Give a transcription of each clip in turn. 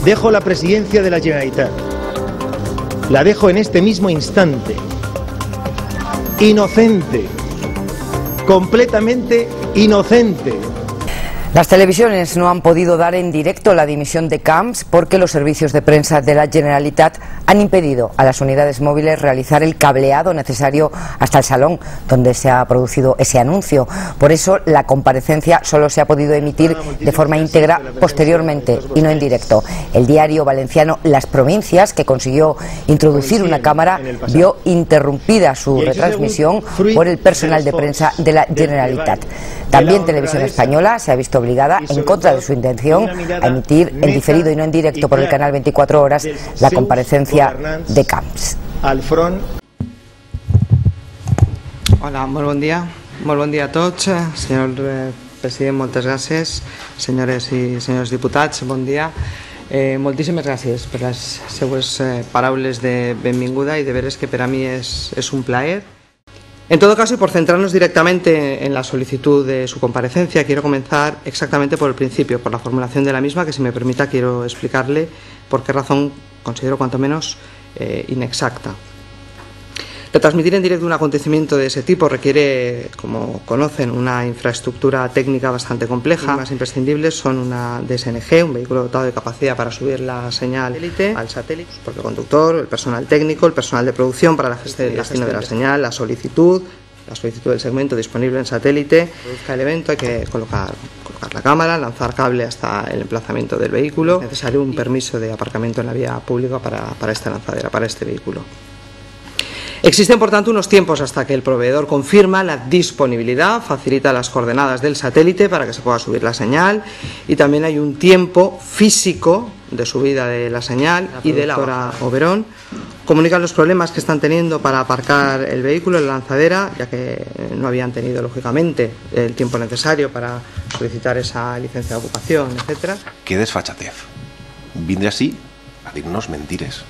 dejo la presidencia de la Generalitat. La dejo en este mismo instante. Inocente. Completamente inocente. Las televisiones no han podido dar en directo la dimisión de Camps porque los servicios de prensa de la Generalitat han impedido a las unidades móviles realizar el cableado necesario hasta el salón donde se ha producido ese anuncio. Por eso la comparecencia solo se ha podido emitir de forma íntegra posteriormente y no en directo. El diario valenciano Las Provincias, que consiguió introducir una cámara, vio interrumpida su retransmisión por el personal de prensa de la Generalitat. También Televisión Española se ha visto obligada, en contra de su intención, a emitir en diferido y no en directo por el canal 24 Horas la comparecencia de Camps. Hola, molt bon dia a tots. Senyor president, moltes gràcies. Senyores i senyors diputats, bon dia. Moltíssimes gràcies per les seues paraules de benvinguda i de veres que per a mi és un plaer. En todo caso, y por centrarnos directamente en la solicitud de su comparecencia, quiero comenzar exactamente por el principio, por la formulación de la misma, que si me permita quiero explicarle por qué razón considero cuanto menos inexacta. Retransmitir en directo un acontecimiento de ese tipo requiere, como conocen, una infraestructura técnica bastante compleja. Las más imprescindibles son una DSNG, un vehículo dotado de capacidad para subir la señal al satélite, porque el conductor, el personal técnico, el personal de producción para la gestión del destino de la señal, la solicitud del segmento disponible en satélite. Produzca el evento, hay que colocar la cámara, lanzar cable hasta el emplazamiento del vehículo. Es necesario un permiso de aparcamiento en la vía pública para esta lanzadera, para este vehículo. Existen, por tanto, unos tiempos hasta que el proveedor confirma la disponibilidad, facilita las coordenadas del satélite para que se pueda subir la señal, y también hay un tiempo físico de subida de la señal y de la doctora Oberón comunican los problemas que están teniendo para aparcar el vehículo en la lanzadera, ya que no habían tenido, lógicamente, el tiempo necesario para solicitar esa licencia de ocupación, etc. Qué desfachatez. Vindre así a dir-nos mentires.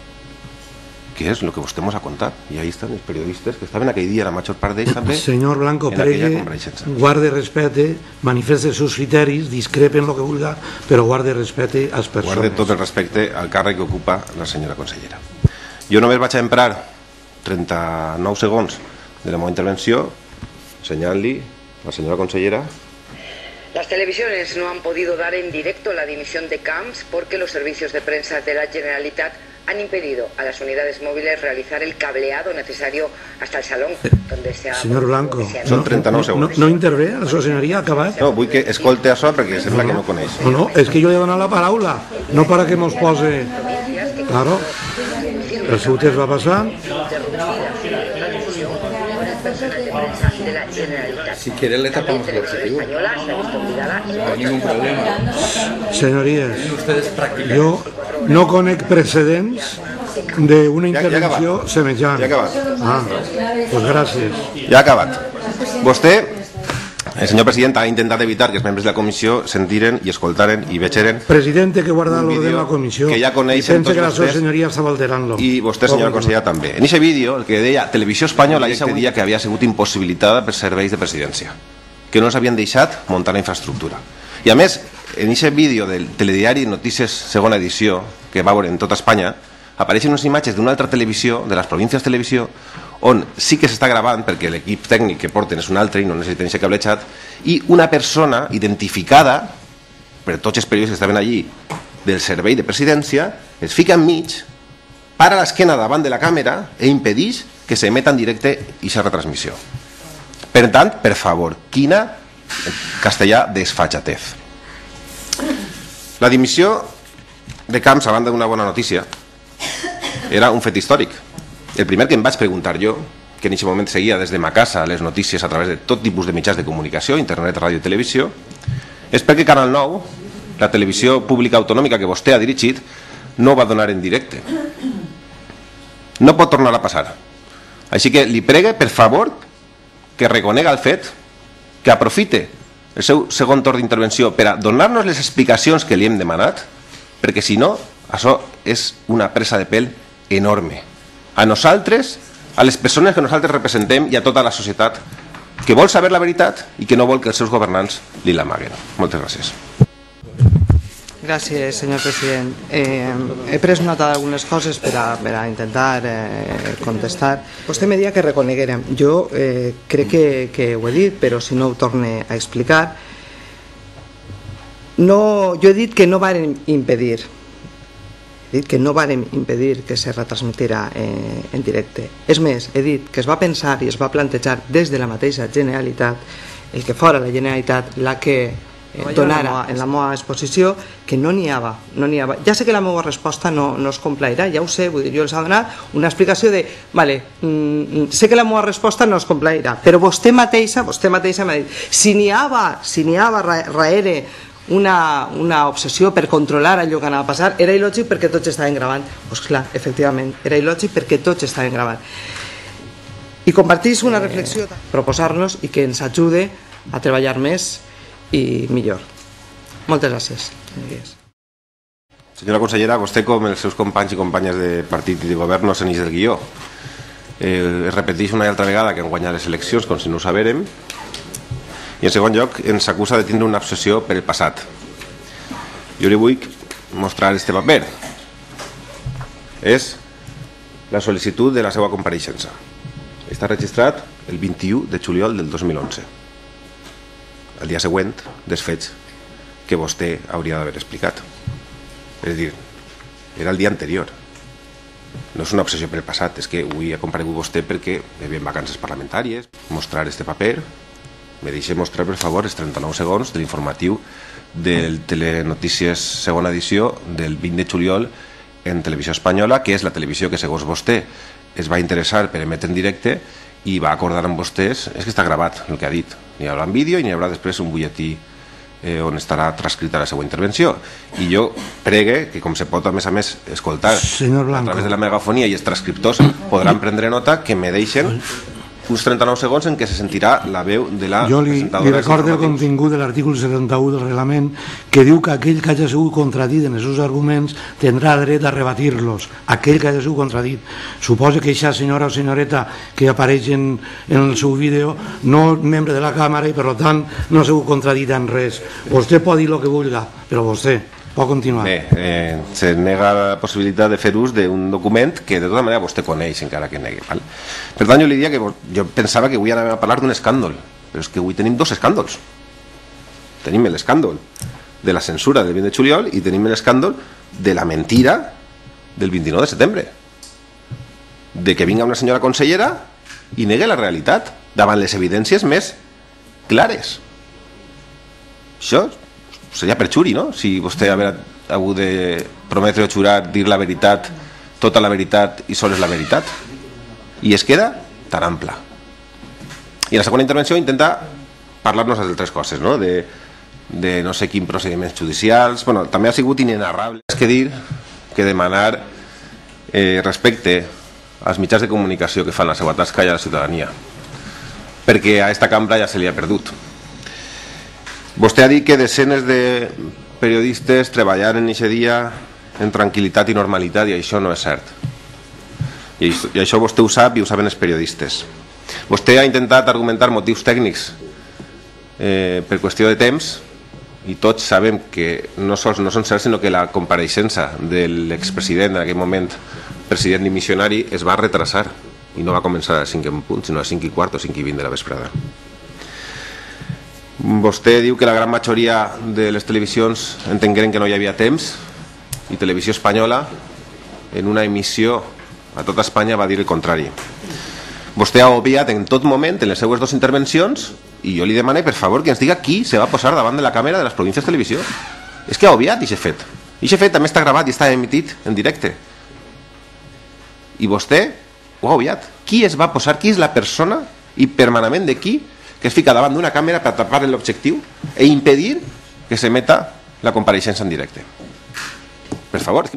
Què és el que vostè ens ha contat? I ahí estan els periodistes que estaven aquell dia, la major part d'ells també. Senyor Blanco, pregue, guarde respecte, manifeste els seus criteris, discrepen el que vulga, però guarde respecte als persones. Guarde tot el respecte al càrrec que ocupa la senyora consellera. Jo només vaig a emprar 39 segons de la meva intervenció senyant-li a la senyora consellera. Las televisiones no han podido dar en directo la dimisión de Camps porque los servicios de prensa de la Generalitat han impedido a las unidades móviles realizar el cableado necesario hasta el salón donde se ha... Senyor Blanco, són 39 segons. No intervé, la senyoria ha acabat. No, vull que escolte això perquè sembla que no coneix. No, és que jo li he donat la paraula, no para que mos pose... Claro, el seu temps va passar. Si quiere le tapamos el objetivo. No hay ningún problema. Señorías, yo no conec precedents d'una intervenció semejant. Ja ha acabat. Ah, pues gràcies. Ja ha acabat. Vostè, el senyor president, ha intentat evitar que els membres de la comissió sentiren i escoltaren i vegeren Presidente que guarda l'ordre de la comissió que ja coneixen tots que la seva vostès senyoria estava alterant-lo. i vostè, senyora consellera, també. En aquest vídeo, el que deia Televisió Espanyola, ja dia que havia sigut impossibilitada per serveis de presidència, que no els havien deixat muntar la infraestructura. I a més, en aquest vídeo del telediari Notícies segona edició, que va veure en tota Espanya, apareixen unes imatges d'una altra televisió, de les Províncies Televisió, on sí que s'està gravant, perquè l'equip tècnic que porten és un altre i no necessiten aquest cablejat, i una persona identificada per tots els periodistes que estaven allí del servei de presidència es fica enmig, para l'esquena davant de la càmera i impedeix que s'emeta en directe aquesta retransmissió. Per tant, per favor, quina, en castellà, desfachatez. La dimissió de Camps, a banda d'una bona notícia, era un fet històric. El primer que em vaig preguntar jo, que en aquest moment seguia des de ma casa les notícies a través de tot tipus de mitjans de comunicació, internet, ràdio i televisió, és perquè Canal 9, la televisió pública autonòmica que vostè ha dirigit, no va donar en directe. No pot tornar a passar. Així que li pregue, per favor, que reconega el fet, que aprofite el seu segon torn d'intervenció per a donar-nos les explicacions que li hem demanat, perquè si no, això és una presa de pèl enorme. A nosaltres, a les persones que nosaltres representem i a tota la societat que vol saber la veritat i que no vol que els seus governants li l'amaguen. Moltes gràcies. Gràcies, senyor president. He pres nota d'algunes coses per a intentar contestar. Vostè me deia que reconeguérem. Jo crec que ho he dit, però si no ho torne a explicar. Jo he dit que no varen impedir. He dit que no varen impedir que se retransmitira en directe. És més, he dit que es va pensar i es va plantejar des de la mateixa Generalitat el que fora la Generalitat la que donara en la meva exposició que no n'hi havia. Ja sé que la meva resposta no es complairà, ja ho sé, vull dir, jo els he donat una explicació de, vale, sé que la meva resposta no es complairà, però vostè mateixa m'ha dit, si n'hi havia darrere una obsessió per controlar allò que anava a passar, era il·lògic perquè tots estaven gravant. Doncs clar, efectivament, era il·lògic perquè tots estaven gravant. I compartís una reflexió, proposar-nos i que ens ajude a treballar més i millor. Moltes gràcies. Senyora consellera, vostè com els seus companys i companyes de partit i de govern no se n'ix del guió. Es repeteix una i altra vegada que han guanyat les eleccions com si no ho sabérem, i en segon lloc ens acusa de tindre una obsessió per el passat. Jo li vull mostrar este paper. És la sol·licitud de la seva compareixença. Està registrat el 21 de juliol del 2011. El dia següent dels fets que vostè hauria d'haver explicat. És a dir, era el dia anterior. No és una obsessió per el passat, és que avui ha comparegut vostè perquè hi havia vacances parlamentàries. Mostrar este paper, me deixa mostrar, per favor, els 39 segons de l'informatiu del Telenotícies segona edició del 20 de juliol en Televisió Espanyola, que és la televisió que, segons vostè, es va interessar per emetre en directe i va acordar amb vostès, és que està gravat el que ha dit. N'hi haurà un vídeo i n'hi haurà després un butlletí on estarà transcrita la seva intervenció. I jo pregue que, com se pot a més escoltar a través de la megafonia i els transcriptors podran prendre nota, que me deixen uns 39 segons en què se sentirà la veu de la presentadora. Jo li recordo el contingut de l'article 71 del reglament, que diu que aquell que hagi sigut contradit en els seus arguments tindrà dret a rebatir-los. Aquell que hagi sigut contradit. Suposa que aquesta senyora o senyoreta que apareix en el seu vídeo no és membre de la càmera i per tant no ha sigut contradit en res. Vostè pot dir el que vulgui, però vostè pot continuar. Bé, se nega la possibilitat de fer ús d'un document que de tota manera vostè coneix, encara que negui. Per tant, jo li diria que jo pensava que avui anàvem a parlar d'un escàndol, però és que avui tenim dos escàndols. Tenim l'escàndol de la censura del 20 de juliol i tenim l'escàndol de la mentira del 29 de setembre. De que vinga una senyora consellera i negui la realitat davant les evidències més clares. Això seria per xuri, no? Si vostè haver hagut de prometre o jurar dir la veritat, tota la veritat i sols la veritat, i es queda tan ampla. I en la segona intervenció intenta parlar-nos d'altres coses, no? De no sé quins procediments judicials. Bueno, també ha sigut inenarrable. És que dir que demanar respecte als mitjans de comunicació que fan la seva tasca i a la ciutadania, perquè a esta cambra ja se li ha perdut. Vostè ha dit que desenes de periodistes treballaren aquest dia en tranquil·litat i normalitat, i això no és cert. I això vostè ho sap i ho saben els periodistes. Vostè ha intentat argumentar motius tècnics per qüestió de temps, i tots sabem que no sols no són certs, sinó que la compareixença de l'expresident, en aquell moment president dimissionari, es va retrasar i no va començar a les 5 en punt, sinó a les 5 i quart o 5 i 20 de la vesprada. Vostè diu que la gran majoria de les televisions entengueren que no hi havia temps, i Televisió Espanyola en una emissió a tota Espanya va dir el contrari. Vostè ha obviat en tot moment en les seues dues intervencions, i jo li demane per favor que ens diga qui se va posar davant de la càmera de les Províncies Televisió. És que ha obviat aquest fet. Aquest fet també està gravat i està emitit en directe, i vostè ho ha obviat. Qui es va posar, qui és la persona i permanentment de qui que es fica davant d'una càmera per tapar l'objectiu e impedir que s'emeta la compareixença en directe? Per favor,